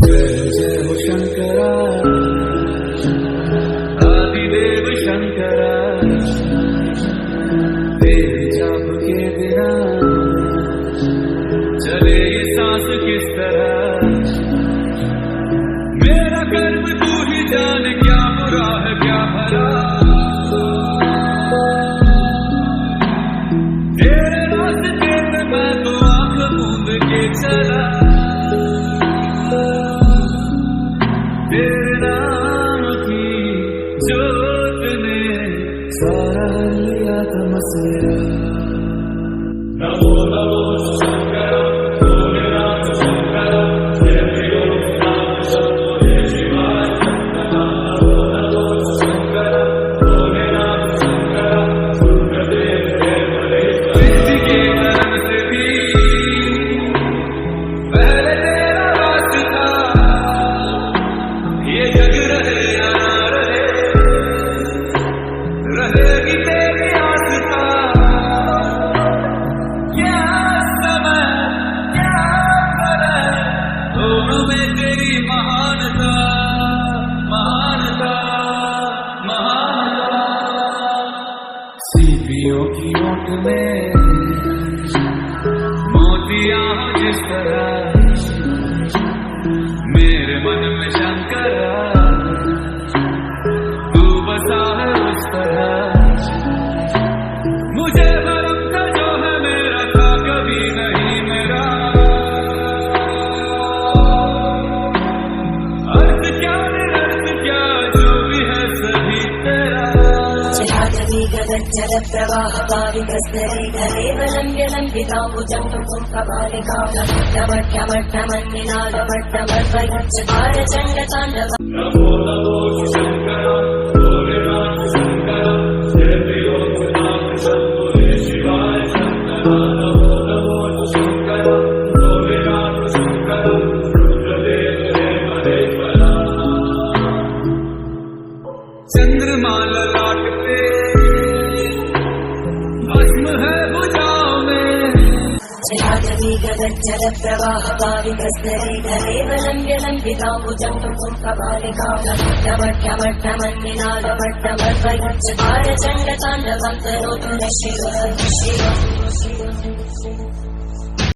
जय जय हो शंकरा, आदिदेव शंकरा, तेरे जाप के बिना चले ये सांस किस तरह। मेरा कर्म तू ही जाने, क्या बुरा है क्या भला, तेरे रास्ते पे मैं तो आंख मूंद के चला। तेरे नाम की जोत ने सारा लिया तमस्या। नमो नमो शंकरा, भोलेनाथ शंकरा, जय भोलेनाथ शंभो जय शिवाय शंकरा। नमो नमो शंकरा, भोलेनाथ शंकरा, रुद्रदेव जय मलेश्वरा। सृष्टि के कर्म से भी पहले तेरा वास्ता, ये जग रहे या ना रहे, रहेगी तेरी आस्था। क्या समय क्या करे, दोनों में तेरी महानता, महानता, महानता। सीपियों की ओट में मोतियां हो जिस तरह, मेरे मन में शंकरा तू बसा है उस तरह। मुझे भरम का जो है मेरा था कभी नहीं मेरा, अर्थ क्या निरर्थ क्या जो भी है सभी तेरा। जल प्रवाह पावितस्तरे धरे वलम्ब्य लम्बिताम्बुजं कुसुमकपालिका भट्टमन्निनादभट्टमर्वयच्चकार चण्डताण्डवम्। नमो नमो शंकरा, भोलेनाथ शंकरा, जय भोलेनाथ शंभो जय शिवाय शंकरा। नमो नमो शंकरा, भोलेनाथ शंकरा, रुद्रदेव जय मलेश्वरा। चंद्रमा ललाट पे भस्म है भुजाओं में, जल प्रवाह पावितस्तरे धरे वलम्ब्य लम्बिताम्बुजं कुसुमकपालिका भट्टमन्निनादभट्टमर्वयच्चकार चण्डताण्डवं करोतु नः शिवः।